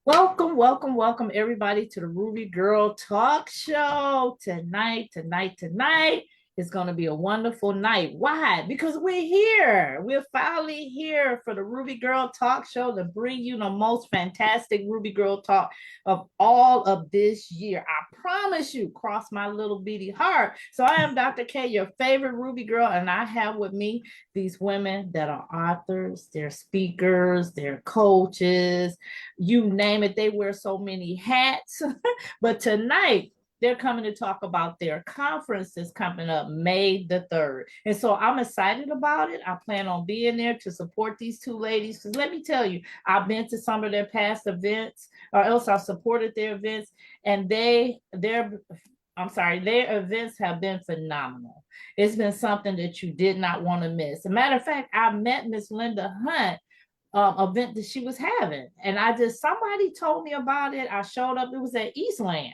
Welcome, welcome, welcome, everybody, to the Ruby Girl Talk Show. Tonight is going to be a wonderful night. Why? Because we're here. We're finally here for the Ruby Girl Talk Show to bring you the most fantastic Ruby Girl Talk of all of this year. I promise you, cross my little beady heart. So I am Dr. K, your favorite Ruby Girl, and I have with me these women that are authors, they're speakers, they're coaches, you name it. They wear so many hats. But tonight, they're coming to talk about their conference that's coming up May the 3rd. And so I'm excited about it. I plan on being there to support these two ladies. Because let me tell you, I've been to some of their past events, or else I've supported their events, and their events have been phenomenal. It's been something that you did not want to miss. As a matter of fact, I met Miss Linda Hunt event that she was having. And somebody told me about it. I showed up, it was at Eastland.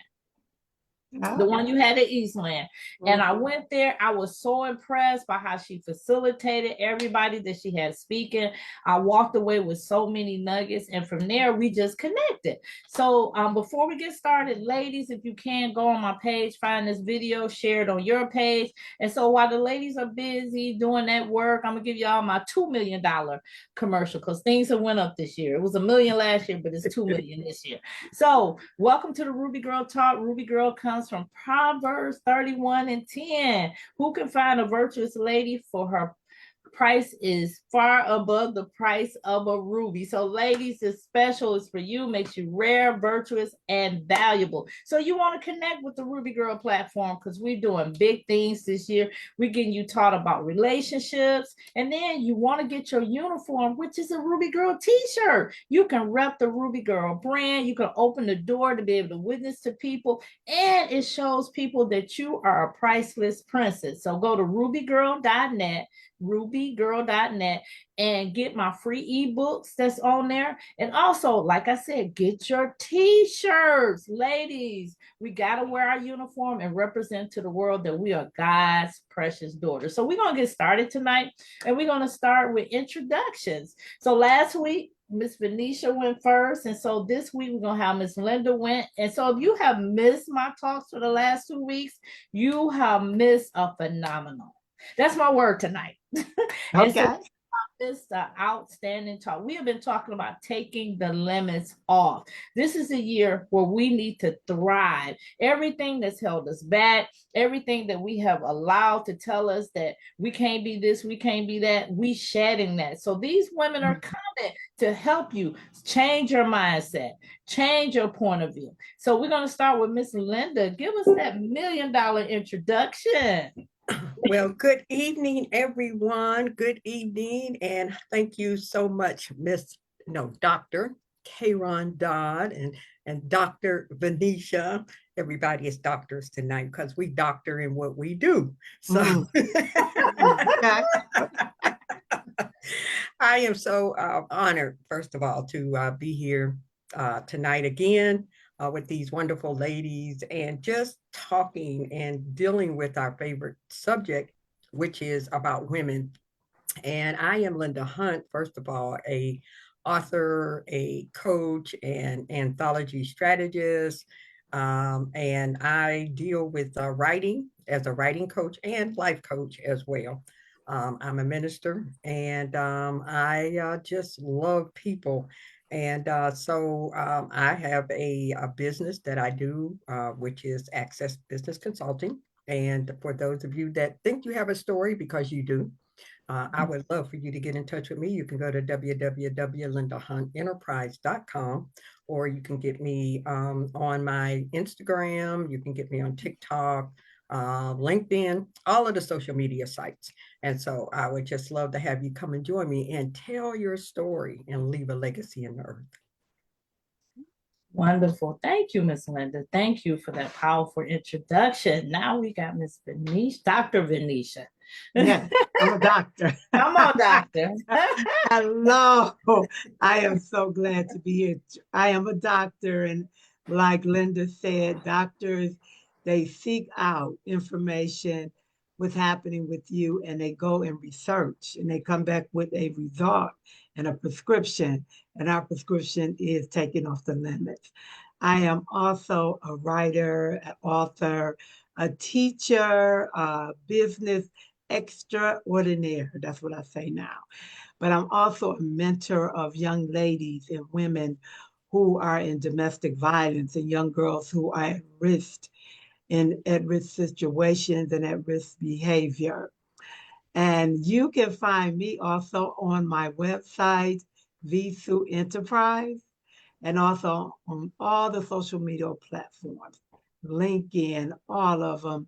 The one you had at Eastland. And I went there. I was so impressed by how she facilitated everybody that she had speaking. I walked away with so many nuggets. And from there, we just connected. So before we get started, ladies, if you can go on my page, find this video, share it on your page. And so while the ladies are busy doing that work, I'm going to give y'all my $2 million commercial because things have went up this year. It was $1 million last year, but it's $2 million this year. So welcome to the Ruby Girl Talk. Ruby Girl comes from Proverbs 31 and 10. Who can find a virtuous lady, for her price is far above the price of a ruby. So ladies, this special is for you, makes you rare, virtuous, and valuable. So you want to connect with the Ruby Girl platform because we're doing big things this year. We're getting you taught about relationships, and then you want to get your uniform, which is a Ruby Girl t-shirt. You can rep the Ruby Girl brand. You can open the door to be able to witness to people, and it shows people that you are a priceless princess. So go to rubygirl.net and get my free ebooks that's on there. And also, like I said, get your t-shirts. Ladies, we got to wear our uniform and represent to the world that we are God's precious daughters. So we're going to get started tonight, and we're going to start with introductions. So last week, Miss Venetia went first, and so this week we're gonna have Miss Linda went. And so if you have missed my talks for the last 2 weeks, you have missed a phenomenal. That's my word tonight. And so Okay. this outstanding talk. We have been talking about taking the limits off. This is a year where we need to thrive. Everything that's held us back, everything that we have allowed to tell us that we can't be this, we can't be that, we shedding that. So these women are coming to help you change your mindset, change your point of view. So we're going to start with Miss Linda. Give us that $1 million introduction. Well, good evening, everyone. Good evening, and thank you so much, Dr. Kayron Dodd and Dr. Venetia. Everybody is doctors tonight because we doctor in what we do. So okay. I am so honored, first of all, to be here tonight again with these wonderful ladies and just talking and dealing with our favorite subject, which is about women. And I am Linda Hunt, first of all, a author, a coach, and anthology strategist. And I deal with writing as a writing coach and life coach as well. I'm a minister, and I just love people. And I have a business that I do, which is Access Business Consulting. And for those of you that think you have a story, because you do, I would love for you to get in touch with me. You can go to www.lindahuntenterprise.com, or you can get me on my Instagram. You can get me on TikTok, LinkedIn, all of the social media sites. And so I would just love to have you come and join me and tell your story and leave a legacy in the earth. Wonderful. Thank you, Miss Linda. Thank you for that powerful introduction. Now we got Miss Venetia, Dr. Venetia. Yeah, I'm a doctor. Come on, doctor. Hello. I am so glad to be here. I am a doctor, and like Linda said, doctors, they seek out information, what's happening with you, and they go and research, and they come back with a result. and a prescription, and our prescription is taking off the limits. I am also a writer, an author, a teacher, a business extraordinaire. That's what I say now. But I'm also a mentor of young ladies and women who are in domestic violence and young girls who are in at-risk situations and at-risk behavior. And you can find me also on my website, Visu Enterprise, and also on all the social media platforms, LinkedIn, all of them.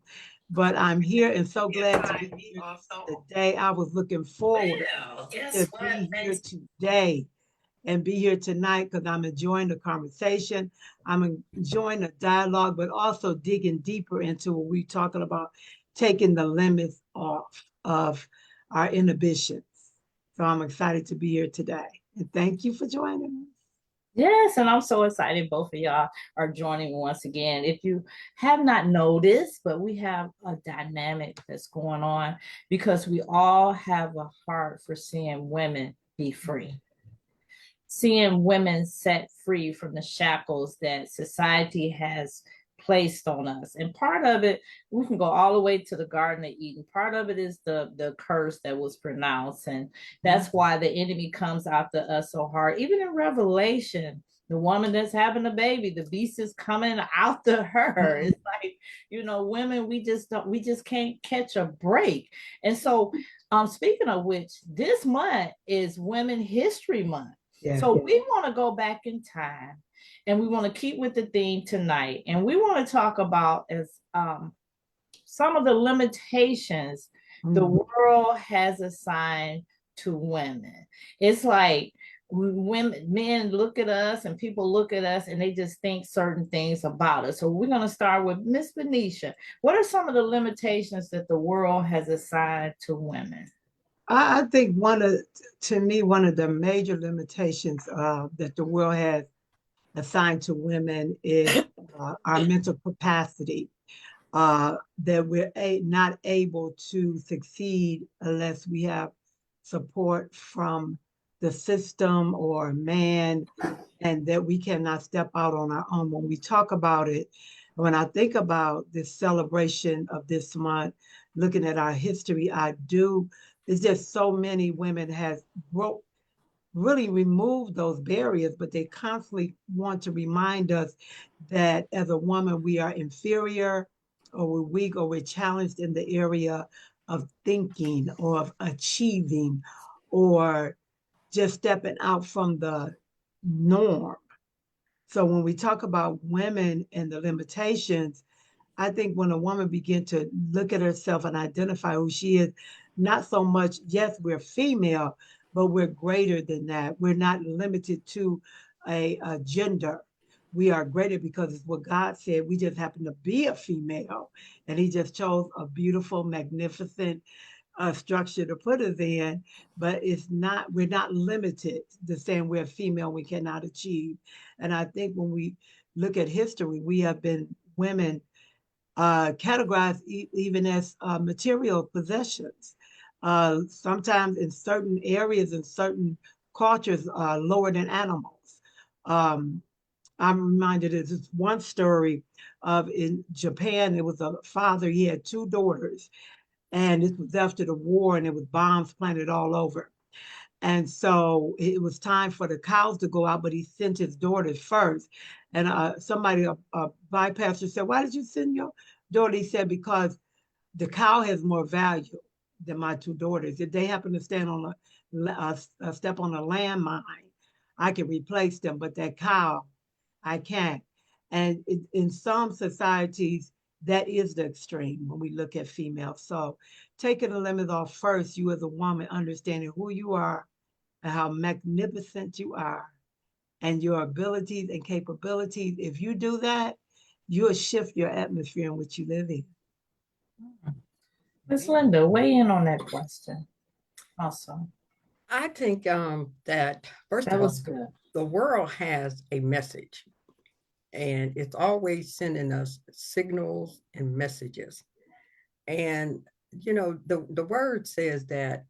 But I'm here and so glad to be here today. I was looking forward to be here today and be here tonight because I'm enjoying the conversation. I'm enjoying the dialogue, but also digging deeper into what we're talking about, taking the limits off of our inhibitions. So I'm excited to be here today. And thank you for joining us. Yes, and I'm so excited both of y'all are joining once again. If you have not noticed, but we have a dynamic that's going on because we all have a heart for seeing women be free, seeing women set free from the shackles that society has placed on us. And part of it, we can go all the way to the Garden of Eden. Part of it is the curse that was pronounced. And that's why the enemy comes after us so hard. Even in Revelation, the woman that's having a baby, the beast is coming after her. It's like, women, we just can't catch a break. And so speaking of which, this month is Women History Month. Yeah. So we want to go back in time and we want to keep with the theme tonight. And we want to talk about some of the limitations the world has assigned to women. It's like men look at us and people look at us and they just think certain things about us. So we're going to start with Miss Venetia. What are some of the limitations that the world has assigned to women? I think to me, one of the major limitations that the world has assigned to women is our mental capacity, that we're not able to succeed unless we have support from the system or man, and that we cannot step out on our own. When we talk about it, when I think about this celebration of this month, looking at our history, it's just so many women has really removed those barriers, but they constantly want to remind us that as a woman, we are inferior or we're weak or we're challenged in the area of thinking or of achieving or just stepping out from the norm. So when we talk about women and the limitations, I think when a woman begins to look at herself and identify who she is, not so much, yes, we're female, but we're greater than that. We're not limited to a gender. We are greater because it's what God said. We just happen to be a female, and He just chose a beautiful, magnificent structure to put us in. But we're not limited to saying we're female, we cannot achieve. And I think when we look at history, we have been women categorized even as material possessions. Sometimes in certain areas, in certain cultures, lower than animals. I'm reminded of this one story of in Japan, there was a father, he had two daughters, and this was after the war, and there was bombs planted all over. And so it was time for the cows to go out, but he sent his daughters first. And somebody, a bypasser said, "Why did you send your daughter?" He said, "Because the cow has more value than my two daughters. If they happen to stand on a step on a landmine, I can replace them, but that cow, I can't." And in some societies, that is the extreme when we look at females. So taking the limit off first, you as a woman, understanding who you are and how magnificent you are and your abilities and capabilities. If you do that, you'll shift your atmosphere in which you live in. Miss Linda, weigh in on that question. Awesome. I think that first That of all, was good. the world has a message, and it's always sending us signals and messages. And the word says that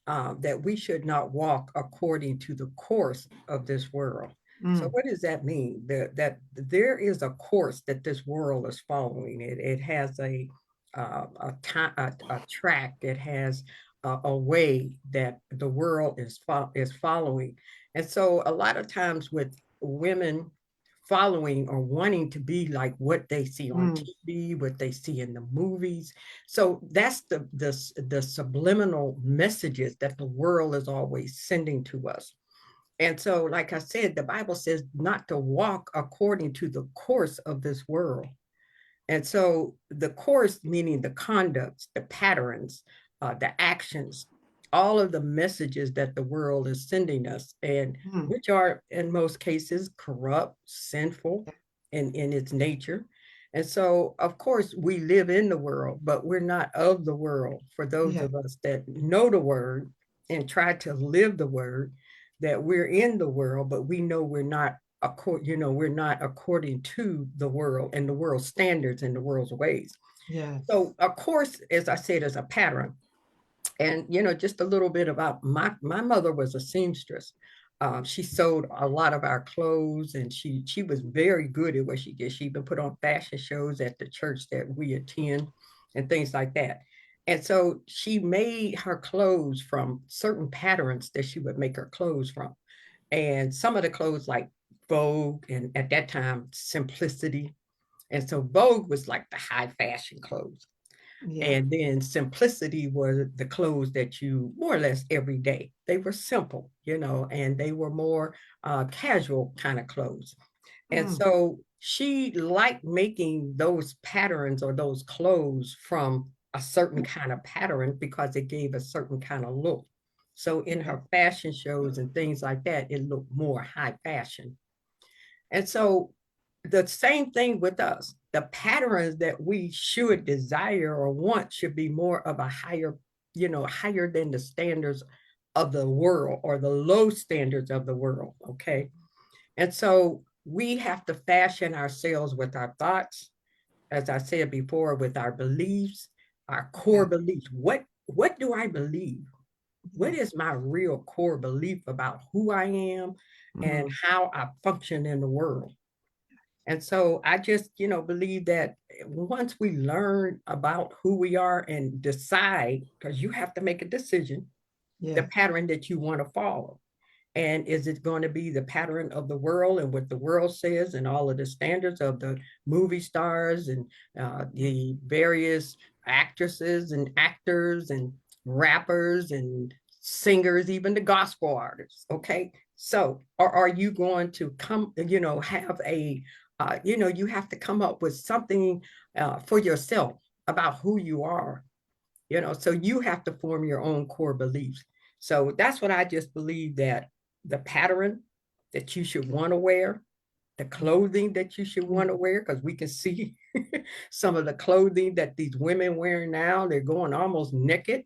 that we should not walk according to the course of this world. So Mm. what does that mean? That there is a course that this world is following. It has time, a track. It has a way that the world is following. And so a lot of times with women following or wanting to be like what they see on Mm. TV, what they see in the movies. So that's the subliminal messages that the world is always sending to us. And so, like I said, the Bible says not to walk according to the course of this world. And so the course, meaning the conducts, the patterns, the actions, all of the messages that the world is sending us, and Mm. which are in most cases corrupt, sinful in its nature. And so, of course, we live in the world, but we're not of the world. For those Yeah. of us that know the word and try to live the word, that we're in the world, but we know we're not according to the world and the world's standards and the world's ways. Yes. So of course, as I said, is a pattern. And just a little bit about my mother was a seamstress. She sewed a lot of our clothes, and she was very good at what she did. She even put on fashion shows at the church that we attend and things like that. And so she made her clothes from certain patterns that she would make her clothes from. And some of the clothes like Vogue, and at that time Simplicity. And so Vogue was like the high fashion clothes. Yeah. And then Simplicity were the clothes that you more or less every day. They were simple, and they were more casual kind of clothes. And Mm. so she liked making those patterns or those clothes from a certain kind of pattern because it gave a certain kind of look. So in Yeah. her fashion shows and things like that, it looked more high fashion. And so the same thing with us. The patterns that we should desire or want should be more of a higher than the standards of the world or the low standards of the world. Okay. And so we have to fashion ourselves with our thoughts, as I said before, with our beliefs, our core Yeah. beliefs. What do I believe? What Yeah. is my real core belief about who I am and Mm. how I function in the world? And so I just, believe that once we learn about who we are and decide, because you have to make a decision, the Yeah. pattern that you want to follow. And is it going to be the pattern of the world and what the world says and all of the standards of the movie stars and the various actresses and actors and rappers and singers, even the gospel artists? Okay. So, or are you going to have you have to come up with something for yourself about who you are, so you have to form your own core beliefs. So that's what I just believe, that the pattern that you should want to wear, the clothing that you should want to Mm. wear, because we can see some of the clothing that these women wearing now. They're going almost naked,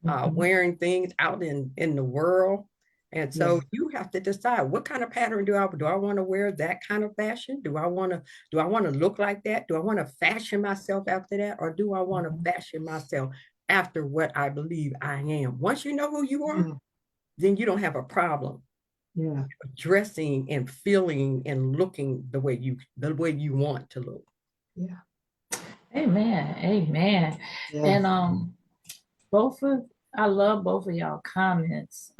Mhm. wearing things out in the world. And Yeah. so you have to decide, what kind of pattern do I want to wear? That kind of fashion? Do I want to look like that? Do I want to fashion myself after that? Or do I want to Mhm. fashion myself after what I believe I am? Once you know who you are, Mm. then you don't have a problem Yeah. dressing and feeling and looking the way you want to look. Yeah. Amen. Amen. And Yes. both of I love both of y'all comments.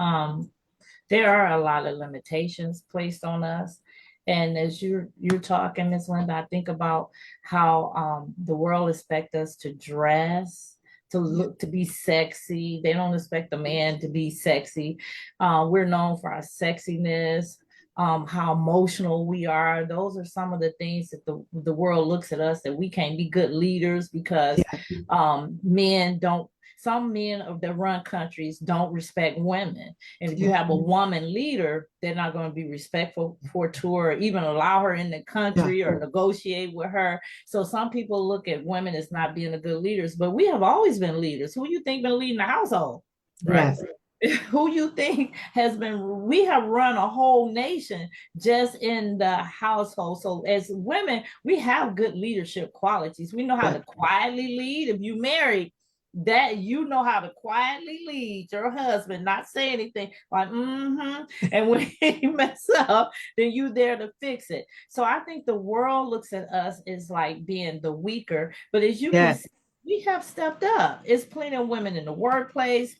There are a lot of limitations placed on us. And as you're talking, Miss Linda, I think about how the world expects us to dress, to Yeah. look, to be sexy. They don't expect a man to be sexy. We're known for our sexiness, how emotional we are. Those are some of the things that the world looks at us that we can't be good leaders because Yeah. men don't. Some men of that run countries don't respect women. And if you Yeah. have a woman leader, they're not going to be respectful for to her, or even allow her in the Yeah. country or negotiate with her. So some people look at women as not being a good leaders, but we have always been leaders. Who you think been leading the household? Right. Yes. Who you think has been, we have run a whole nation just in the household. So as women, we have good leadership qualities. We know how Yeah. to quietly lead. If you married, that you know how to quietly lead your husband, not say anything, like and when he mess up, then you there to fix it. So I think the world looks at us as like being the weaker, but as you can Yes, see, we have stepped up. It's plenty of women in the workplace.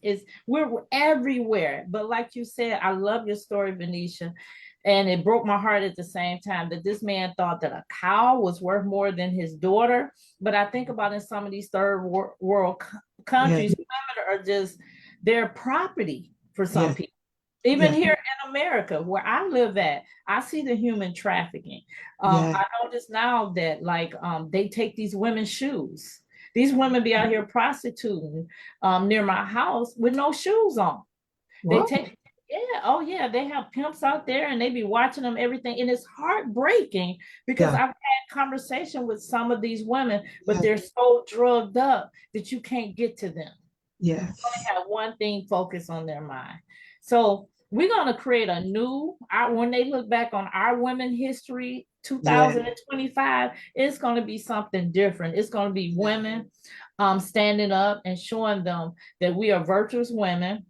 We're everywhere. But like you said, I love your story, Venetia. And it broke my heart at the same time that this man thought that a cow was worth more than his daughter. But I think about in some of these world yes, countries, women are just their property for some yes, people. Even yes, here in America, where I live at, I see the human trafficking. yes, I notice now that like they take these women's shoes. These women be out here prostituting near my house with no shoes on. They what? take, yeah, oh yeah, they have pimps out there and they be watching them everything, and it's heartbreaking because Yeah, I've had conversation with some of these women, but yes, they're so drugged up that you can't get to them. yes, Have one thing focused on their mind. So we're going to create a new, when they look back on our women history, yes, 2025, it's going to be something different. It's going to be women standing up and showing them that we are virtuous women,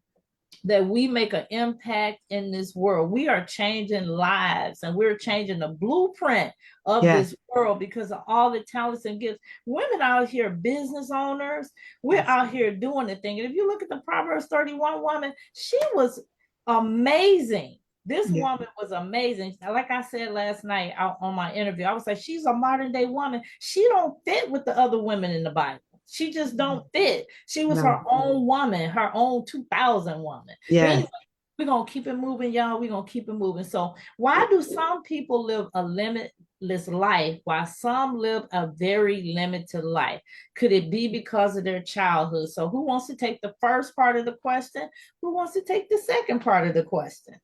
that we make an impact in this world. We are changing lives and we're changing the blueprint of yes, this world because of all the talents and gifts. Women out here, business owners, we're yes, out here doing the thing. And if you look at the Proverbs 31 woman, she was amazing. This yes, woman was amazing. Like I said last night out on my interview, I was like, she's a modern day woman. She don't fit with the other women in the Bible. She just don't fit. She was her no, own woman, her own 2000 woman. But yes. anyway, we're going to keep it moving, y'all. We're going to keep it moving. So why do some people live a limitless life while some live a very limited life? Could it be because of their childhood? So who wants to take the first part of the question? Who wants to take the second part of the question?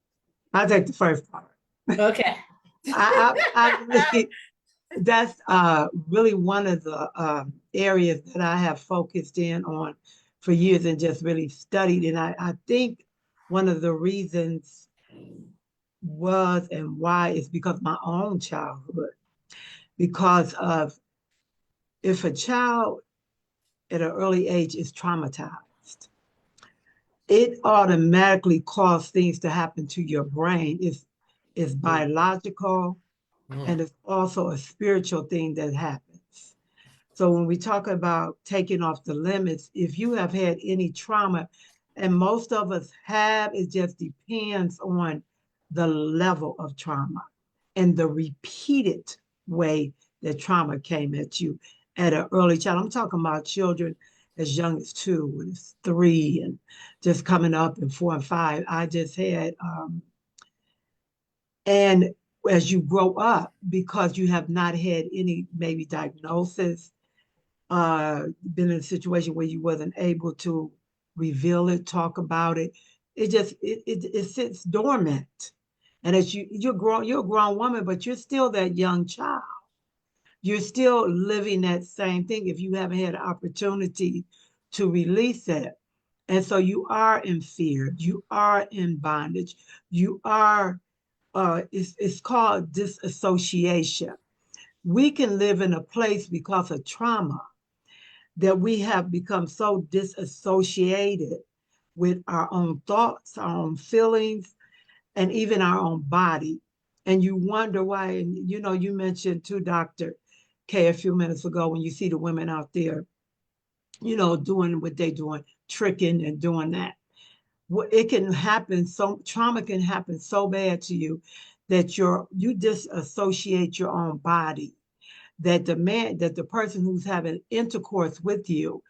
I'll take the first part. Okay. I really, that's really one of the areas that I have focused in on for years and just really studied. And I think one of the reasons was and why is because of my own childhood. Because of if a child at an early age is traumatized, it automatically causes things to happen to your brain. It's biological and it's also a spiritual thing that happens. So when we talk about taking off the limits, if you have had any trauma, and most of us have, it just depends on the level of trauma and the repeated way that trauma came at you at an early child. I'm talking about children as young as 2 and 3 and just coming up in 4 and 5. I just had and as you grow up, because you have not had any maybe diagnosis, been in a situation where you wasn't able to reveal it, talk about it, it sits dormant. And as you're a grown woman, but you're still that young child. You're still living that same thing if you haven't had an opportunity to release it. And so you are in fear, you are in bondage, you are it's called disassociation. We can live in a place because of trauma that we have become so disassociated with our own thoughts, our own feelings, and even our own body. And you wonder why. And you mentioned too, Dr. K, a few minutes ago, when you see the women out there, doing what they're doing, tricking and doing that. It can happen, so trauma can happen so bad to you that you disassociate your own body, that the person who's having intercourse with you,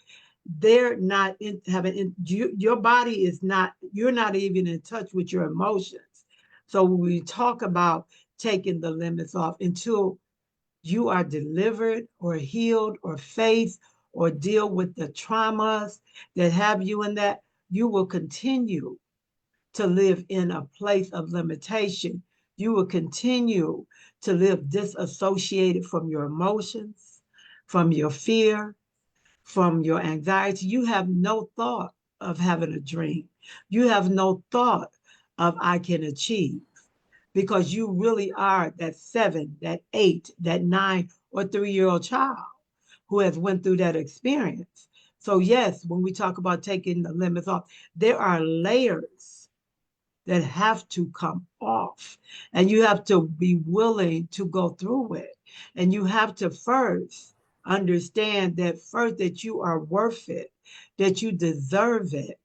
they're not your body is not, you're not even in touch with your emotions. So when we talk about taking the limits off until you are delivered or healed or face or deal with the traumas that have you in that, you will continue to live in a place of limitation. You will continue to live disassociated from your emotions, from your fear, from your anxiety. You have no thought of having a dream. You have no thought of I can achieve because you really are that 7, that 8, that 9 or 3-year-old child who has went through that experience. So yes, when we talk about taking the limits off, there are layers that have to come off, and you have to be willing to go through it. And you have to first understand that first that you are worth it, that you deserve it,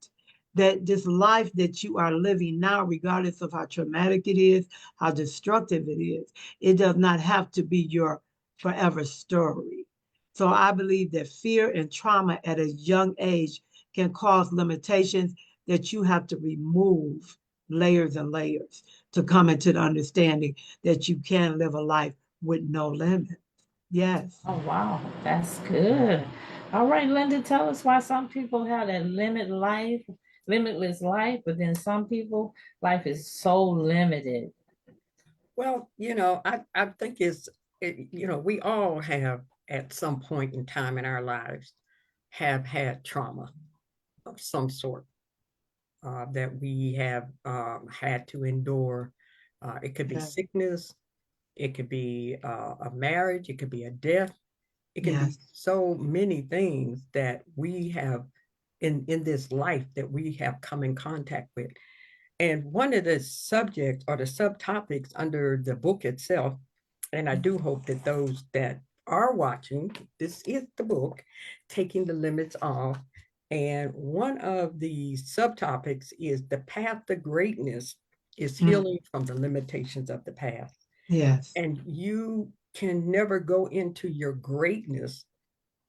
that this life that you are living now, regardless of how traumatic it is, how destructive it is, it does not have to be your forever story. So I believe that fear and trauma at a young age can cause limitations that you have to remove layers and layers to come into the understanding that you can live a life with no limit. Yes. Oh, wow, that's good. All right, Linda, tell us why some people have that limitless life, but then some people, life is so limited. Well, I think we all have at some point in time in our lives have had trauma of some sort that we have had to endure. It could be Yeah. sickness, it could be a marriage, it could be a death, it can be Yes. so many things that we have in this life that we have come in contact with. And one of the subjects or the subtopics under the book itself, and I do hope that those that are watching, this is the book, Taking the Limits Off. And one of the subtopics is the path to greatness is Mm. healing from the limitations of the past. Yes. And you can never go into your greatness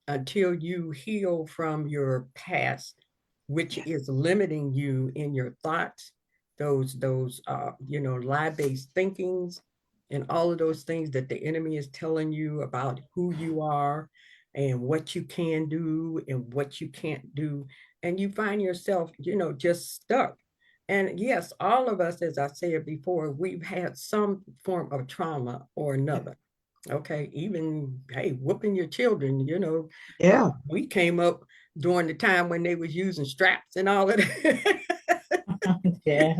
until you heal from your past, which Yes. is limiting you in your thoughts, those lie-based thinkings, and all of those things that the enemy is telling you about who you are and what you can do and what you can't do. And you find yourself, just stuck. And yes, all of us, as I said before, we've had some form of trauma or another. Okay, even hey, whooping your children, Yeah. we came up during the time when they was using straps and all of that. Yeah.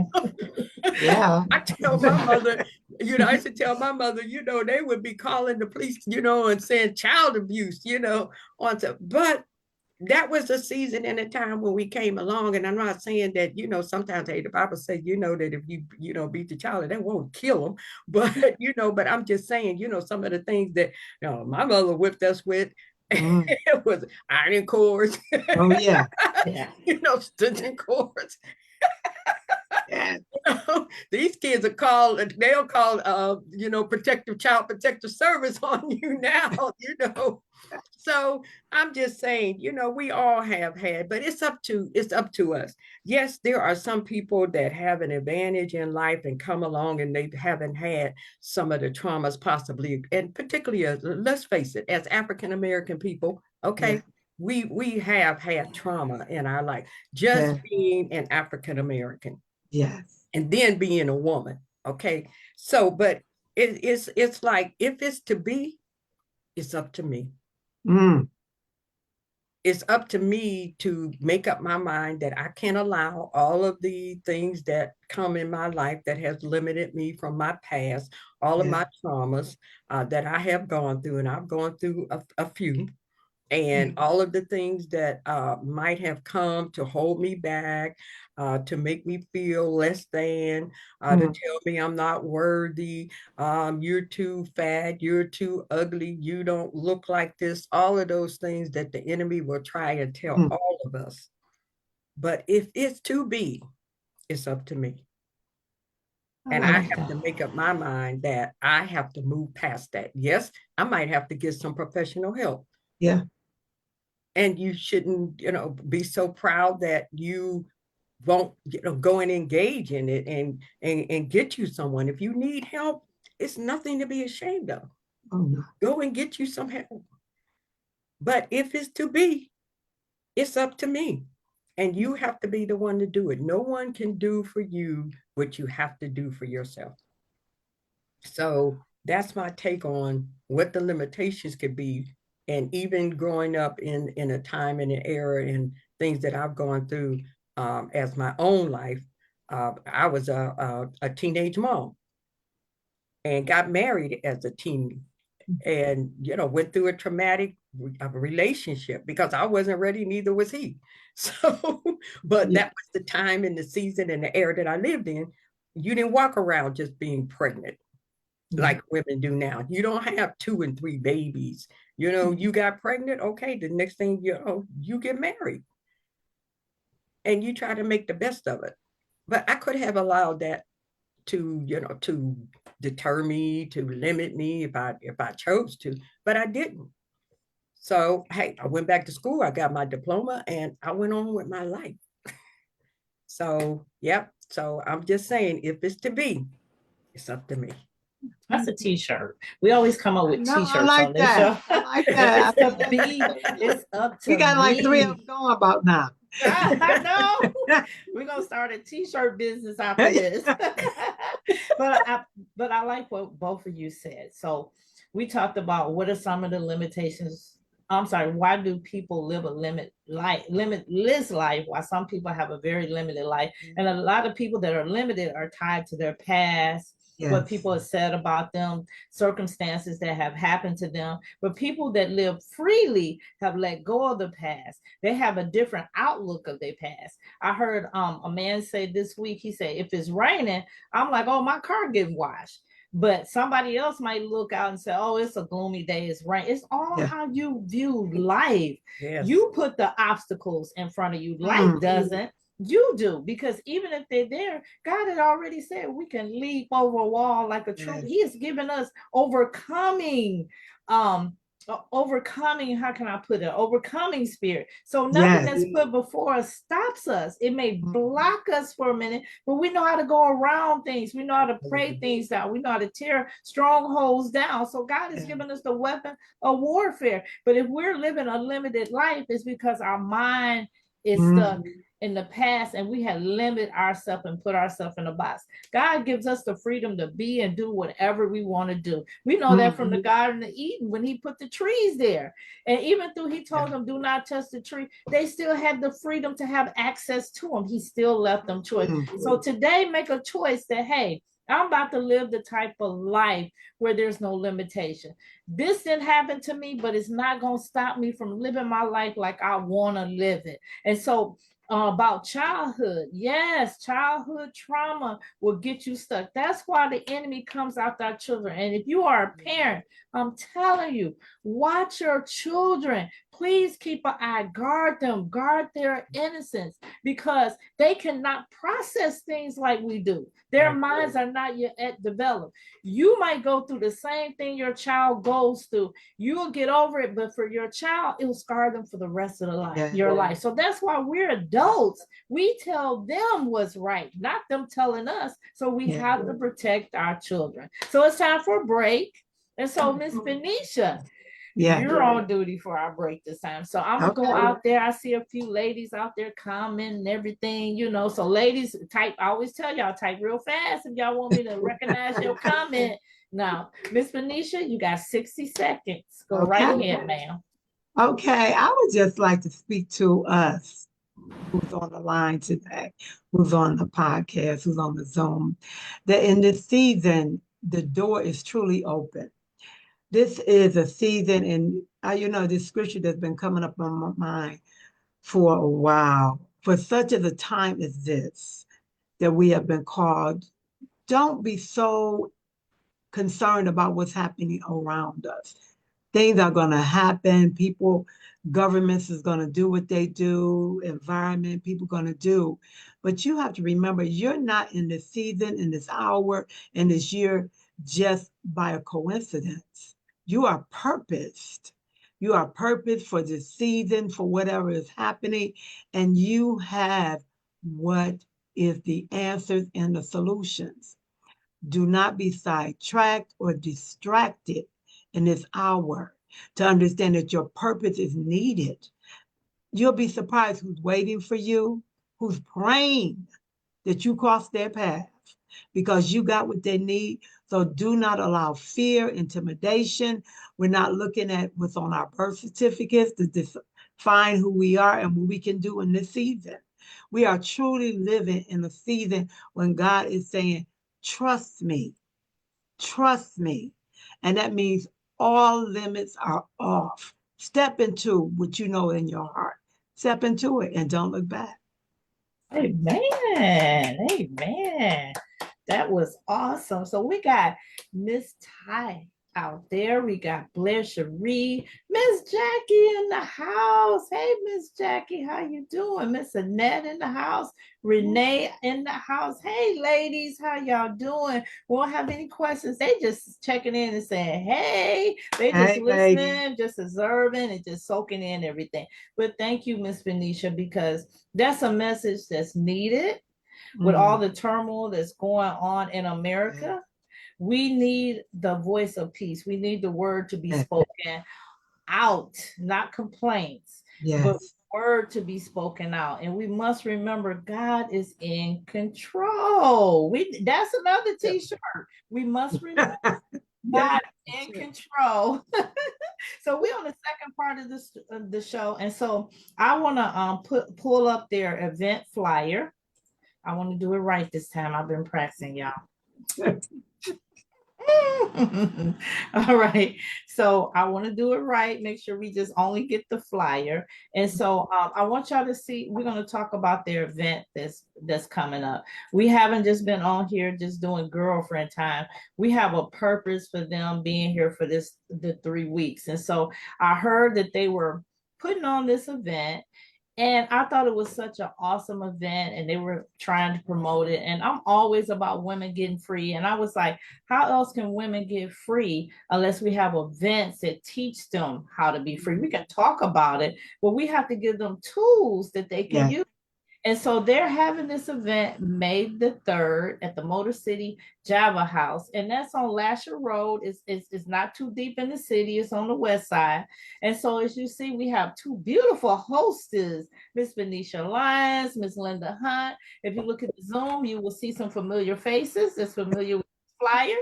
Yeah. I tell my mother, I used to tell my mother, they would be calling the police, and saying child abuse, but that was a season and a time when we came along. And I'm not saying that, sometimes, hey, the Bible says, that if you beat the child, that won't kill them. But, but I'm just saying, some of the things that, my mother whipped us with, Mm. it was ironing cords, Oh yeah. Yeah. stitching cords. Yes. These kids are called, they'll call, protective child protective service on you now, So I'm just saying, we all have had, but it's up to us. Yes, there are some people that have an advantage in life and come along and they haven't had some of the traumas possibly, and particularly let's face it, as African American people, Yeah. okay, we have had trauma in our life, just Yeah. being an African American Yes. and then being a woman. Okay. So, but it's like if it's to be, it's up to me. Mm. It's up to me to make up my mind that I can't allow all of the things that come in my life that has limited me from my past, all of Yeah. my traumas that I have gone through, and I've gone through a few, and Mm. all of the things that might have come to hold me back, to make me feel less than, to Mm. tell me I'm not worthy, you're too fat, you're too ugly, you don't look like this, all of those things that the enemy will try and tell Mm. all of us. But if it's to be, it's up to me. I And I I like like that. have that. to make up my mind that I have to move past that. Yes, I might have to get some professional help. Yeah. And you shouldn't be so proud that you won't go and engage in it and get you someone. If you need help, it's nothing to be ashamed of. Oh no. Go and get you some help. But if it's to be, it's up to me, and you have to be the one to do it. No one can do for you what you have to do for yourself. So that's my take on what the limitations could be. And even growing up in a time and an era and things that I've gone through as my own life, I was a teenage mom and got married as a teen. and, went through a traumatic relationship because I wasn't ready, neither was he. So, but Yeah. that was the time and the season and the era that I lived in. You didn't walk around just being pregnant like women do now. You don't have 2 and 3 babies. You got pregnant. Okay, the next thing you get married and you try to make the best of it. But I could have allowed that to deter me, to limit me if I chose to, but I didn't. So hey, I went back to school, I got my diploma, and I went on with my life. So yep. So I'm just saying, if it's to be, it's up to me. That's a t-shirt. We always come up with No, I t-shirts on like this that. show. I like If that. it's to be, it's up We to got like 3 of them me. going about now. I know. We're gonna start a t-shirt business after this. but I like what both of you said. So we talked about what are some of the limitations. I'm sorry, why do people live a limitless life while some people have a very limited life? And a lot of people that are limited are tied to their past, what Yes. people have said about them, circumstances that have happened to them. But people that live freely have let go of the past. They have a different outlook of their past. I heard a man say this week, he said, if it's raining, I'm like, oh, my car getting washed. But somebody else might look out and say, oh, it's a gloomy day, it's rain. It's all Yeah. how you view life. Yes. You put the obstacles in front of you. Life doesn't. You do, because even if they're there, God had already said we can leap over a wall like a troop. He has given us overcoming, how can I put it, overcoming spirit. So nothing that's put before us stops us. It may block us for a minute, but we know how to go around things. We know how to pray things down. We know how to tear strongholds down. So God has given us the weapon of warfare. But if we're living a limited life, it's because our mind is stuck in the past and we had limited ourselves and put ourselves in a box. God gives us the freedom to be and do whatever we want to do. We know that from the Garden of Eden when he put the trees there. And even though he told them, do not touch the tree, they still had the freedom to have access to him. He still left them choice. So today, make a choice that, hey, I'm about to live the type of life where there's no limitation. This didn't happen to me, but it's not going to stop me from living my life like I want to live it. And so about childhood. Yes, childhood trauma will get you stuck. That's why the enemy comes after our children. And if you are a parent, I'm telling you, watch your children. Please keep an eye, guard them, guard their innocence, because they cannot process things like we do. Their minds are not yet developed. You might go through the same thing your child goes through. You'll get over it, but for your child, it will scar them for the rest of the life, your life. So that's why we're adults. We tell them what's right, not them telling us. So we have to protect our children. So it's time for a break. And so, Miss Venetia, you're on duty for our break this time. So I'm gonna go out there. I see a few ladies out there commenting and everything, So ladies, type. I always tell y'all, type real fast if y'all want me to recognize your comment. Now, Miss Venetia, you got 60 seconds. Go right ahead, ma'am. Okay, I would just like to speak to us who's on the line today, who's on the podcast, who's on the Zoom, that in this season, the door is truly open. This is a season, and this scripture that's been coming up on my mind for a while. For such as a time as this, that we have been called, don't be so concerned about what's happening around us. Things are going to happen. Governments is going to do what they do, environment, people going to do. But you have to remember, you're not in this season, in this hour, in this year, just by a coincidence. You are purposed. You are purposed for this season, for whatever is happening, and you have what is the answers and the solutions. Do not be sidetracked or distracted in this hour to understand that your purpose is needed. You'll be surprised who's waiting for you, who's praying that you cross their path because you got what they need. So do not allow fear, intimidation. We're not looking at what's on our birth certificates to define who we are and what we can do in this season. We are truly living in a season when God is saying, trust me, trust me. And that means all limits are off. Step into what you know in your heart. Step into it and don't look back. Amen. Amen. That was awesome. So we got Miss Ty out there. We got Blair Cherie, Miss Jackie in the house. Hey, Miss Jackie, how you doing? Miss Annette in the house. Renee in the house. Hey, ladies, how y'all doing? Won't have any questions. They just checking in and saying, hey, they just Hey, lady. listening, just observing and just soaking in everything. But thank you, Miss Venetia, because that's a message that's needed with all the turmoil that's going on in America. We need the voice of peace. We need the word to be spoken out, not complaints, but Yes. word to be spoken out. And we must remember God is in control. That's another t-shirt. We must remember God in control. So we're on the second part of this the show. And so I want to pull up their event flyer. I want to do it right this time. I've been practicing, y'all. All right. So I want to do it right. Make sure we just only get the flyer. And so I want y'all to see, we're going to talk about their event that's coming up. We haven't just been on here just doing girlfriend time. We have a purpose for them being here for the 3 weeks. And so I heard that they were putting on this event. And I thought it was such an awesome event and they were trying to promote it. And I'm always about women getting free. And I was like, how else can women get free unless we have events that teach them how to be free? We can talk about it, but we have to give them tools that they can use. And so they're having this event May the 3rd at the Motor City Java House. And that's on Lasher Road. It's not too deep in the city. It's on the west side. And so as you see, we have two beautiful hostess, Miss Venetia Lyons, Miss Linda Hunt. If you look at the Zoom, you will see some familiar faces that's familiar with the flyer.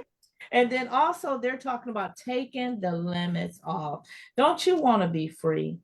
And then also they're talking about taking the limits off. Don't you want to be free?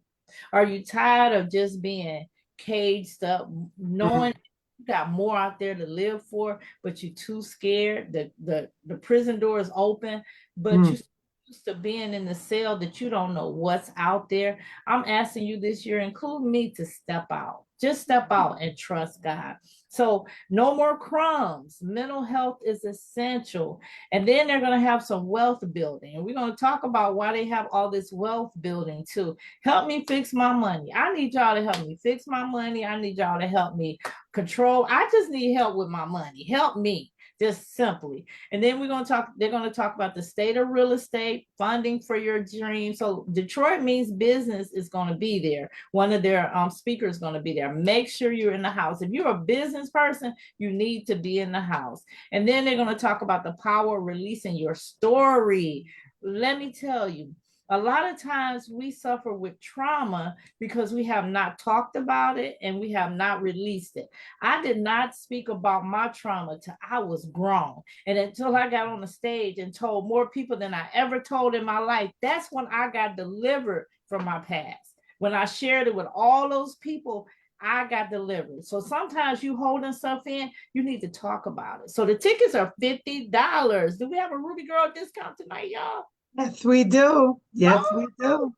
Are you tired of just being caged up, knowing you got more out there to live for, but you're too scared? The prison door is open, but you're used to being in the cell that you don't know what's out there. I'm asking you this year, including me, to step out. Just step out and trust God. So no more crumbs. Mental health is essential. And then they're going to have some wealth building. And we're going to talk about why they have all this wealth building too. Help me fix my money. I need y'all to help me fix my money. I need y'all to help me control. I just need help with my money. Help me. Just simply. And then they're going to talk about the state of real estate, funding for your dreams. So Detroit Means Business is going to be there. One of their speakers is going to be there. Make sure you're in the house. If you're a business person, you need to be in the house. And then they're going to talk about the power of releasing your story. Let me tell you, a lot of times we suffer with trauma because we have not talked about it and we have not released it. I did not speak about my trauma till I was grown. And until I got on the stage and told more people than I ever told in my life, that's when I got delivered from my past. When I shared it with all those people, I got delivered. So sometimes you holding stuff in, you need to talk about it. So the tickets are $50. Do we have a Ruby Girl discount tonight, y'all? Yes, we do. Yes, we do.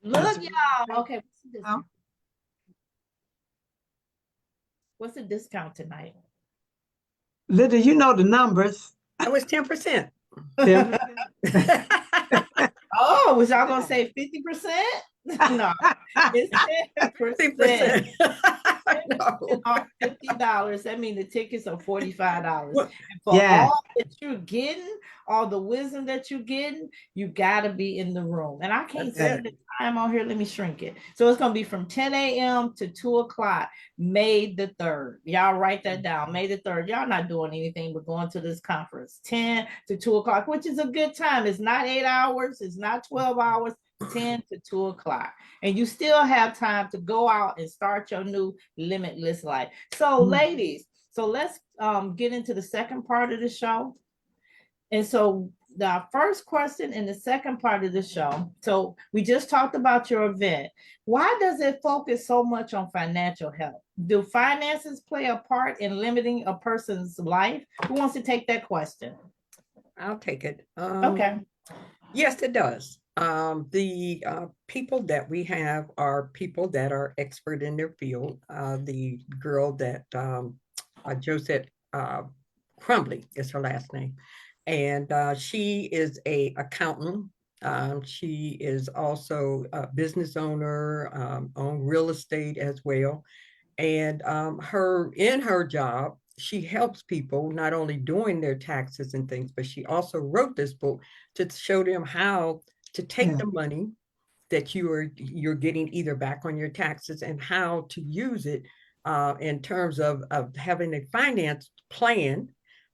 Look, y'all. Okay. What's the discount tonight? Linda, you know the numbers. It was 10%. 10%. Oh, was y'all gonna say 50%? No, it's 10%. $50. That means the tickets are $45. And for all that you're getting, all the wisdom that you're getting, you gotta be in the room. And I can't set the time on here. Let me shrink it. So it's gonna be from 10 a.m. to 2 o'clock, May the 3rd. Y'all write that down. May the 3rd. Y'all not doing anything but going to this conference. 10 to 2 o'clock, which is a good time. It's not 8 hours, it's not 12 hours. 10 to 2 o'clock, and you still have time to go out and start your new limitless life. So ladies, so let's get into the second part of the show. And so the first question in the second part of the show, so we just talked about your event. Why does it focus so much on financial health? Do finances play a part in limiting a person's life? Who wants to take that question? I'll take it. Okay. Yes, it does. The people that we have are people that are expert in their field. The girl that Josette Crumbly is her last name, and she is a accountant. She is also a business owner, on real estate as well. And her in her job, she helps people not only doing their taxes and things, but she also wrote this book to show them how to take Yeah. the money that you're getting either back on your taxes and how to use it in terms of having a finance plan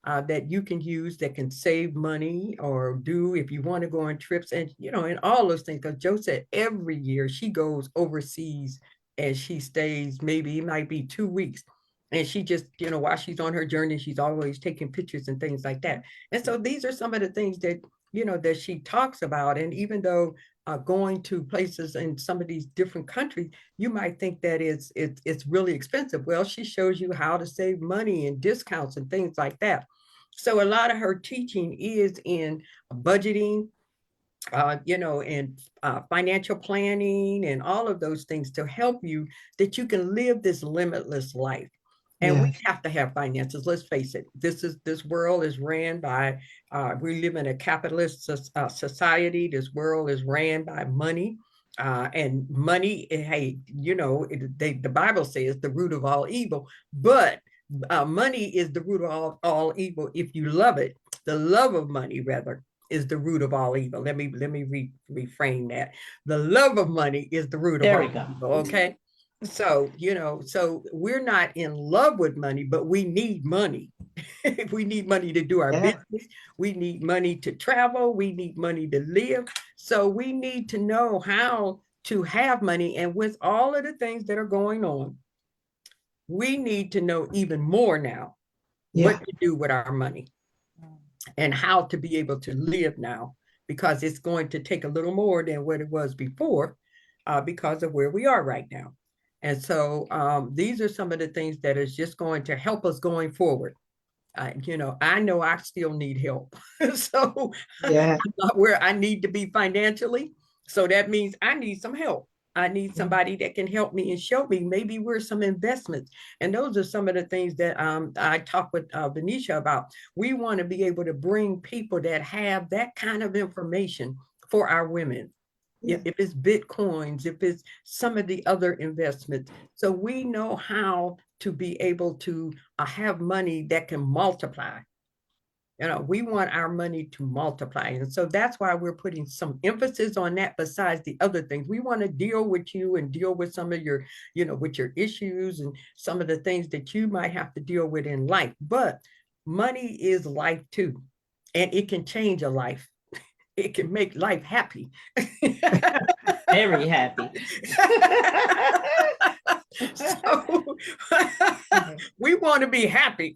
that you can use that can save money or do if you want to go on trips and and all those things. Because Joe said every year she goes overseas and she stays, maybe it might be 2 weeks. And she just, while she's on her journey, she's always taking pictures and things like that. And so these are some of the things that, that she talks about. And even though going to places in some of these different countries, you might think that it's really expensive. Well, she shows you how to save money and discounts and things like that. So a lot of her teaching is in budgeting, and financial planning and all of those things to help you that you can live this limitless life. And we Yes. have to have finances. Let's face it. This world is ran by. We live in a capitalist society. This world is ran by money. And money, hey, the Bible says the root of all evil, but money is the root of all evil if you love it. The love of money, rather, is the root of all evil. Let me reframe that. The love of money is the root of There all we go. evil. Okay. So, so we're not in love with money, but we need money. We need money to do our Yeah. business. We need money to travel. We need money to live. So we need to know how to have money. And with all of the things that are going on, we need to know even more now Yeah. what to do with our money and how to be able to live now, because it's going to take a little more than what it was before, because of where we are right now. And so these are some of the things that is just going to help us going forward. I know I still need help. So I'm Yeah. not where I need to be financially. So that means I need some help. I need Yeah. somebody that can help me and show me maybe where some investments. And those are some of the things that I talk with Venetia about. We want to be able to bring people that have that kind of information for our women. Yeah. If it's Bitcoins, if it's some of the other investments. So we know how to be able to have money that can multiply. We want our money to multiply. And so that's why we're putting some emphasis on that besides the other things. We want to deal with you and deal with some of your, with your issues and some of the things that you might have to deal with in life. But money is life too. And it can change a life. It can make life happy. Very happy. So we want to be happy.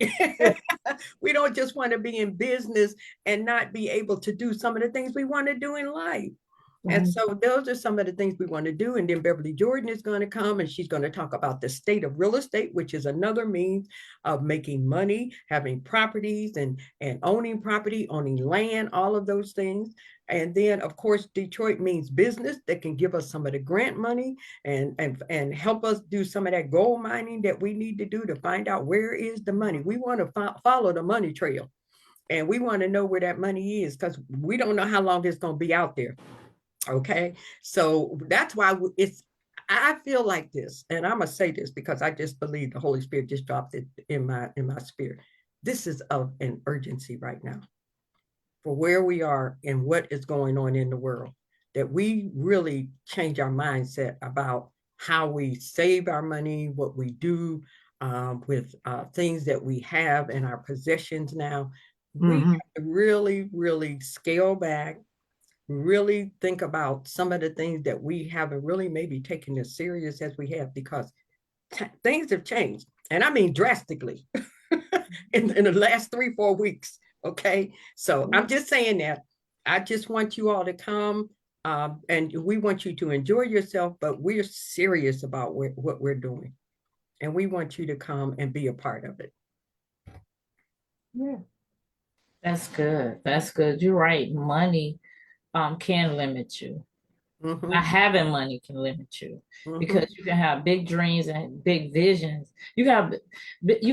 We don't just want to be in business and not be able to do some of the things we want to do in life. And Right. so those are some of the things we want to do. And then Beverly Jordan is going to come and she's going to talk about the state of real estate, which is another means of making money, having properties and owning property, owning land, all of those things. And then, of course, Detroit means business that can give us some of the grant money and help us do some of that gold mining that we need to do to find out where is the money. We want to follow the money trail. And we want to know where that money is because we don't know how long it's going to be out there. Okay. So that's why I feel like this, and I'm gonna say this because I just believe the Holy Spirit just dropped it in my spirit. This is of an urgency right now for where we are and what is going on in the world, that we really change our mindset about how we save our money, what we do with things that we have in our possessions now. We Mm-hmm. have to really, really scale back, really think about some of the things that we haven't really maybe taken as serious as we have, because things have changed. And I mean drastically in the last 3-4 weeks. Okay. So I'm just saying that. I just want you all to come and we want you to enjoy yourself, but we're serious about what we're doing. And we want you to come and be a part of it. Yeah. That's good. That's good. You're right. Money. can limit you. Mhm. Not having money can limit you because Mhm. you can have big dreams and big visions. You can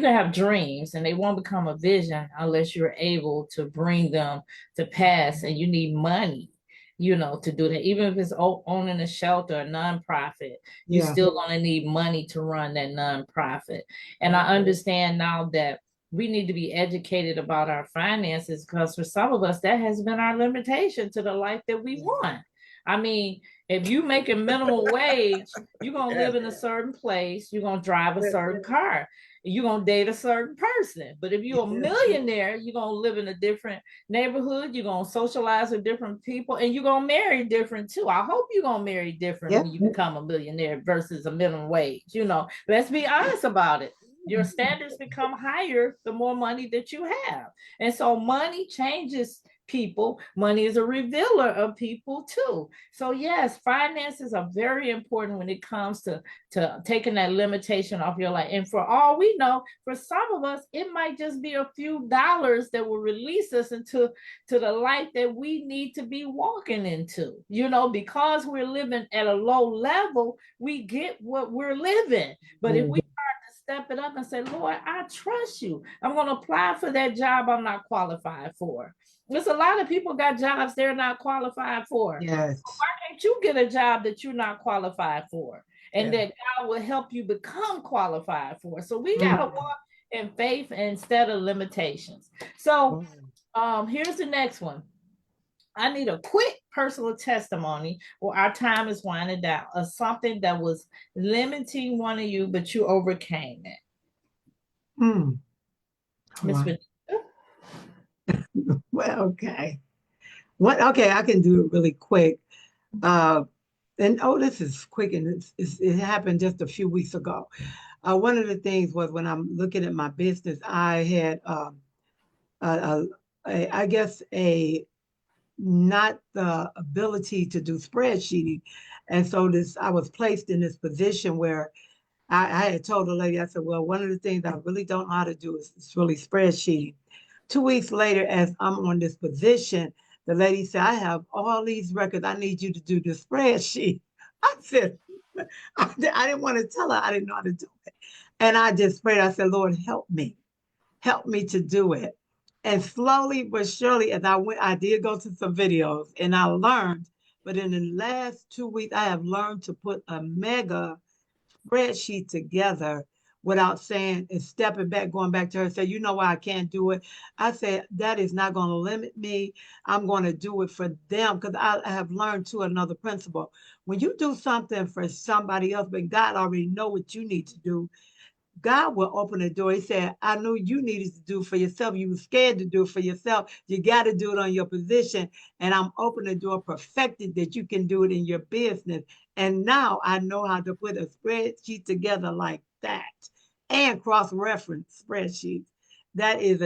have dreams and they won't become a vision unless you're able to bring them to pass, and you need money, to do that. Even if it's owning a shelter, a nonprofit, you Yeah. still gonna need money to run that nonprofit. And I understand now that we need to be educated about our finances, because for some of us that has been our limitation to the life that we want. I mean, if you make a minimum wage, you're gonna Yes. live in a certain place, you're gonna drive a certain car, you're gonna date a certain person. But if you're a millionaire, you're gonna live in a different neighborhood, you're gonna socialize with different people, and you're gonna marry different too. I hope you're gonna marry different Yeah. when you become a millionaire versus a minimum wage. Let's be honest about it. Your standards become higher the more money that you have. And so money changes people. Money is a revealer of people too. So yes, finances are very important when it comes to taking that limitation off your life. And for all we know, for some of us, it might just be a few dollars that will release us into the life that we need to be walking into. Because we're living at a low level, we get what we're living. But if we step it up and say, Lord, I trust you. I'm going to apply for that job I'm not qualified for. There's a lot of people got jobs they're not qualified for. Yes. Why can't you get a job that you're not qualified for? And Yeah. that God will help you become qualified for. So we got to walk in faith instead of limitations. So here's the next one. I need a quick personal testimony, or our time is winding down, of something that was limiting one of you, but you overcame it. Miss Wow. Venetia? Well, okay. Okay, I can do it really quick. And this is quick, and it happened just a few weeks ago. One of the things was when I'm looking at my business, I had a, I guess not the ability to do spreadsheeting, and so I was placed in this position where I had told the lady, I said, well, one of the things I really don't know how to do is really spreadsheeting. 2 weeks later, as I'm on this position, the lady said, I have all these records. I need you to do the spreadsheet. I said, I didn't want to tell her I didn't know how to do it. And I just prayed. I said, Lord, help me to do it. And slowly but surely, as I went, I did go to some videos and I learned. But in the last 2 weeks, I have learned to put a mega spreadsheet together without saying and stepping back, going back to her, say, you know why I can't do it. I said, that is not going to limit me. I'm going to do it for them, because I have learned to another principle. When you do something for somebody else, but God already know what you need to do, God will open the door. He said, I knew you needed to do for yourself. You were scared to do it for yourself. You got to do it on your position. And I'm opening the door, perfected that you can do it in your business. And now I know how to put a spreadsheet together like that and cross-reference spreadsheets. That is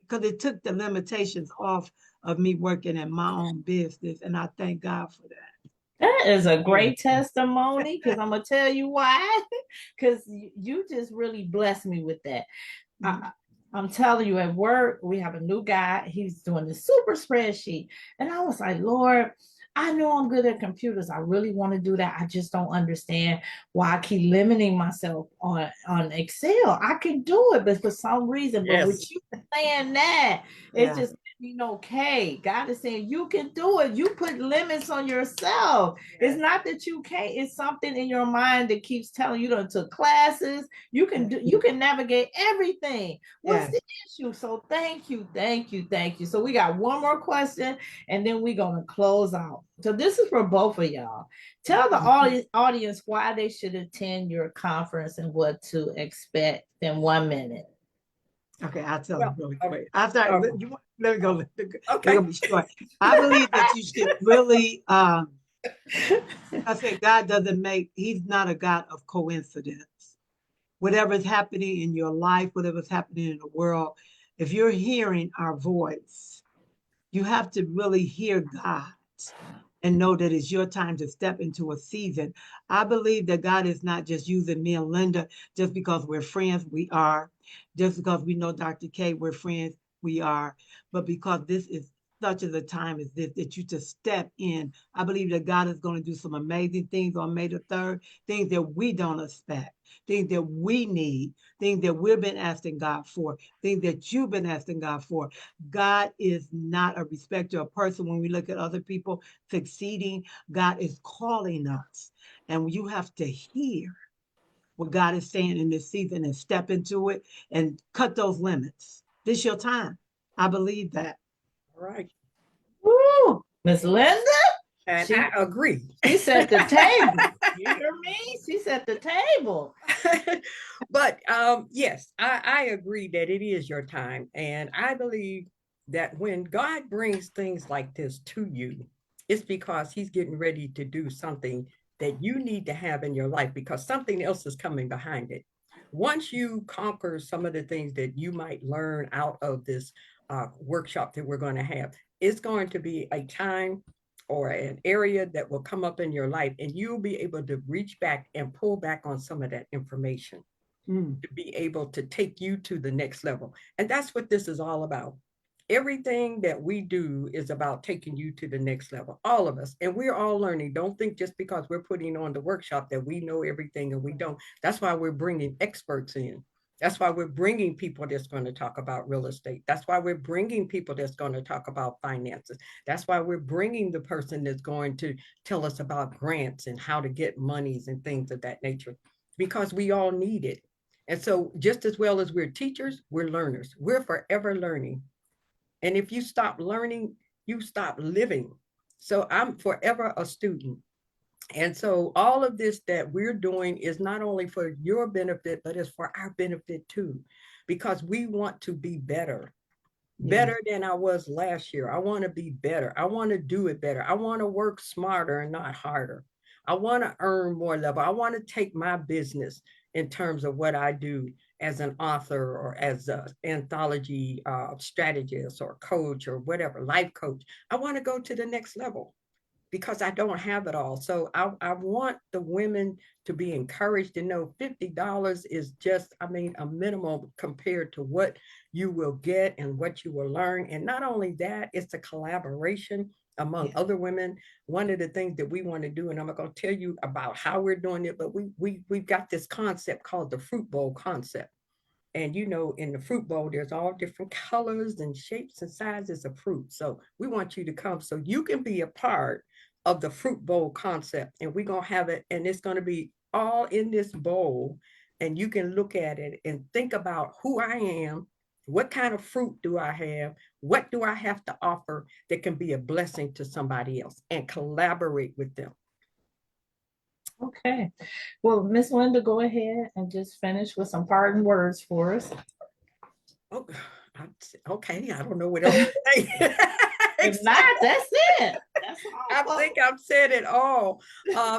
because it took the limitations off of me working in my own business. And I thank God for that. That is a great testimony, because I'm going to tell you why. Because you just really blessed me with that. I'm telling you, at work, we have a new guy. He's doing the super spreadsheet. And I was like, Lord, I know I'm good at computers. I really want to do that. I just don't understand why I keep limiting myself on Excel. I can do it, but for some reason, but with Yes. you saying that, it's Yeah. just okay. God is saying you can do it. You put limits on yourself. It's not that you can't, it's something in your mind that keeps telling you to took classes. You can navigate everything. What's Yes. the issue? So thank you, thank you, thank you. So we got one more question and then we're gonna close out. So this is for both of y'all. Tell the audience why they should attend your conference and what to expect in 1 minute. Okay, I'll tell Well, them really okay. quick. After let me go. They're Okay. gonna be short. I believe that you should really I said God doesn't he's not a God of coincidence. Whatever's happening in your life, whatever's happening in the world, if you're hearing our voice, you have to really hear God and know that it's your time to step into a season. I believe that God is not just using me and Linda just because we're friends, we are. Just because we know Dr. K, we're friends, we are. But because this is such as a time as this that you just step in. I believe that God is going to do some amazing things on May the 3rd, things that we don't expect, things that we need, things that we've been asking God for, things that you've been asking God for. God is not a respecter of person. When we look at other people succeeding, God is calling us, and you have to hear what God is saying in this season and step into it and cut those limits. This is your time. I believe that. All right. Woo! Miss Linda, And she, I agree. she set the table. You hear me? She set the table. But yes, I agree that it is your time. And I believe that when God brings things like this to you, it's because he's getting ready to do something that you need to have in your life because something else is coming behind it. Once you conquer some of the things that you might learn out of this workshop that we're going to have, it's going to be a time or an area that will come up in your life, and you'll be able to reach back and pull back on some of that information to be able to take you to the next level. And that's what this is all about. Everything that we do is about taking you to the next level, all of us. And we're all learning. Don't think just because we're putting on the workshop that we know everything and we don't. That's why we're bringing experts in. That's why we're bringing people that's going to talk about real estate. That's why we're bringing people that's going to talk about finances. That's why we're bringing the person that's going to tell us about grants and how to get monies and things of that nature, because we all need it. And so just as well as we're teachers, we're learners. We're forever learning. And if you stop learning, you stop living. So I'm forever a student. And so all of this that we're doing is not only for your benefit, but it's for our benefit too, because we want to be better, better than I was last year. I want to be better. I want to do it better. I want to work smarter and not harder. I want to earn more level. I want to take my business in terms of what I do as an author or as an anthology strategist or coach or whatever, life coach. I want to go to the next level because I don't have it all. So I want the women to be encouraged to know $50 is just, I mean, a minimum compared to what you will get and what you will learn. And not only that, it's a collaboration among other women. One of the things that we want to do, and I'm not going to tell you about how we're doing it, but we've got this concept called the fruit bowl concept. And you know, in the fruit bowl, there's all different colors and shapes and sizes of fruit. So we want you to come so you can be a part of the fruit bowl concept. And we're going to have it, and it's going to be all in this bowl. And you can look at it and think about who I am. What kind of fruit do I have? What do I have to offer that can be a blessing to somebody else, and collaborate with them? Okay. Well, Miss Linda, go ahead and just finish with some parting words for us. Oh, okay. I don't know what else to say. If not, that's it. That's all. I think I've said it all.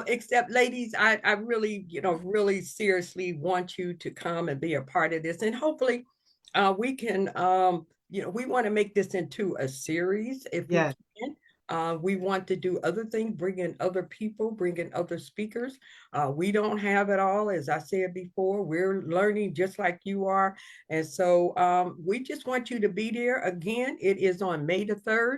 Except, ladies, I really, really seriously want you to come and be a part of this. And hopefully we can, we want to make this into a series if we can. We want to do other things, bring in other people, bring in other speakers. We don't have it all. As I said before, we're learning just like you are. And so we just want you to be there. Again, it is on May the 3rd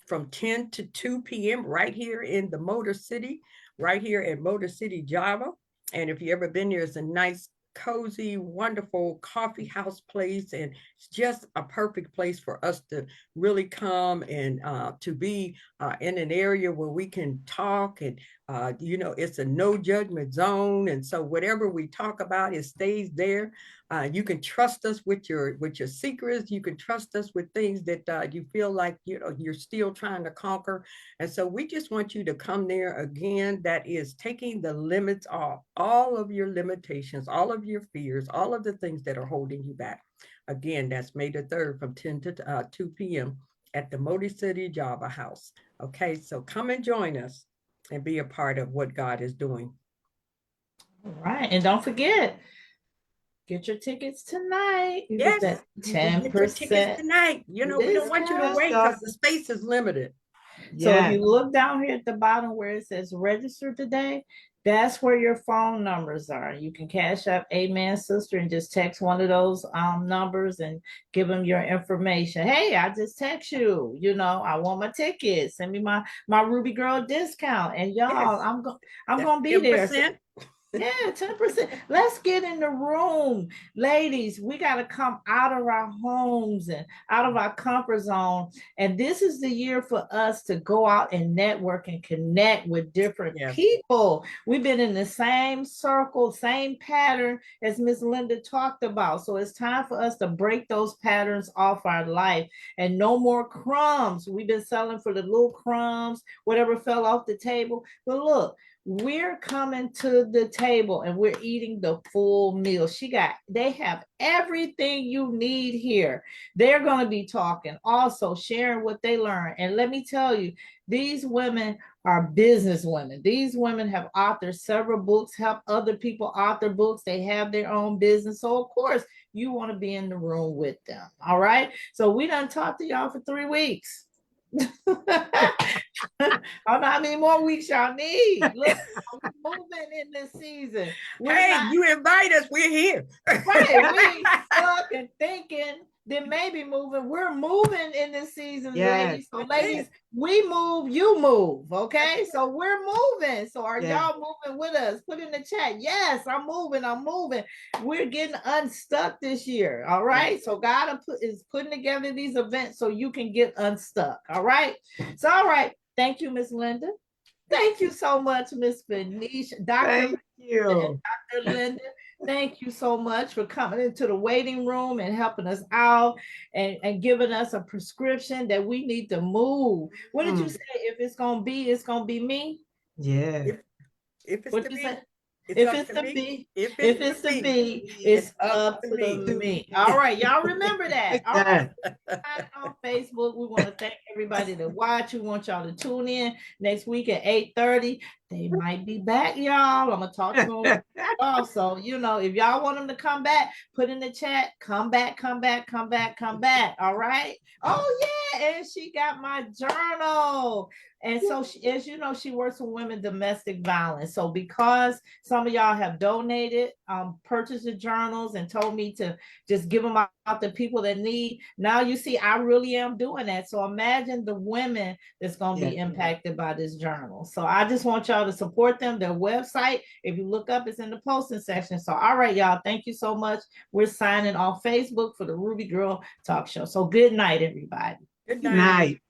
from 10 to 2 p.m. right here in the Motor City, right here at Motor City, Java. And if you've ever been there, it's a nice, cozy, wonderful coffee house place, and it's just a perfect place for us to really come and to be in an area where we can talk, and it's a no judgment zone, and so whatever we talk about, it stays there. You can trust us with your secrets. You can trust us with things that you feel like you're still trying to conquer. And so we just want you to come there again. That is taking the limits off, all of your limitations, all of your fears, all of the things that are holding you back. Again, that's May the 3rd from 10 to 2 p.m. at the Motor City Java House. Okay, so come and join us and be a part of what God is doing. All right. And don't forget, get your tickets tonight. You yes, get that 10% get your tickets tonight. We don't want you to wait because the space is limited. So if you look down here at the bottom where it says register today, That's where your phone numbers are. You can cash up Amen Sister and just text one of those numbers and give them your information. Hey, I just text you. You know, I want my ticket. Send me my Ruby Girl discount. And y'all, Yes, I'm that's gonna be there. So 10%. yeah, 10%. Let's get in the room. Ladies, we got to come out of our homes and out of our comfort zone. And this is the year for us to go out and network and connect with different Yes. people. We've been in the same circle, same pattern as Miss Linda talked about. So it's time for us to break those patterns off our life and no more crumbs. We've been selling for the little crumbs, whatever fell off the table. But look, we're coming to the table and we're eating the full meal. They have everything you need here. They're going to be talking, also sharing what they learn. And let me tell you, these women are business women. These women have authored several books, help other people author books. They have their own business. So of course, you want to be in the room with them. All right. So we done talked to y'all for 3 weeks. I don't know how many more weeks y'all need. Look, we're moving in this season. You invite us, we're here. Right. We ain't stuck and thinking that maybe moving. We're moving in this season, ladies. So, ladies, we move, you move. Okay. So we're moving. So are y'all moving with us? Put in the chat. Yes, I'm moving. I'm moving. We're getting unstuck this year. All right. So God is putting together these events so you can get unstuck. All right. So, all right. Thank you, Miss Linda. Thank you so much, Miss Venetia, Dr. And Dr. Linda. Thank you so much for coming into the waiting room and helping us out and giving us a prescription that we need to move. What did you say? If it's gonna be, it's gonna be me. Yeah. If it's What to did you be, say? it's If up it's to to me. be, If if it's it's to to be, be, it's up up to to me. me. All right, y'all remember that. All right. Yeah. On Facebook, we want to thank everybody that watch. We want y'all to tune in next week at 8:30. They might be back, y'all. I'm gonna talk to them also. You know, if y'all want them to come back, put in the chat, come back, come back, come back, come back. All right. Oh yeah, and she got my journal. And so, as you know, she works with women domestic violence. So, because some of y'all have donated, purchased the journals, and told me to just give them out to people that need. Now you see, I really am doing that. So imagine the women that's going to be impacted by this journal. So I just want y'all to support them. Their website, if you look up, it's in the posting section. So all right, y'all, thank you so much. We're signing off Facebook for the Ruby Girl Talk Show. So good night, everybody. Good Good night.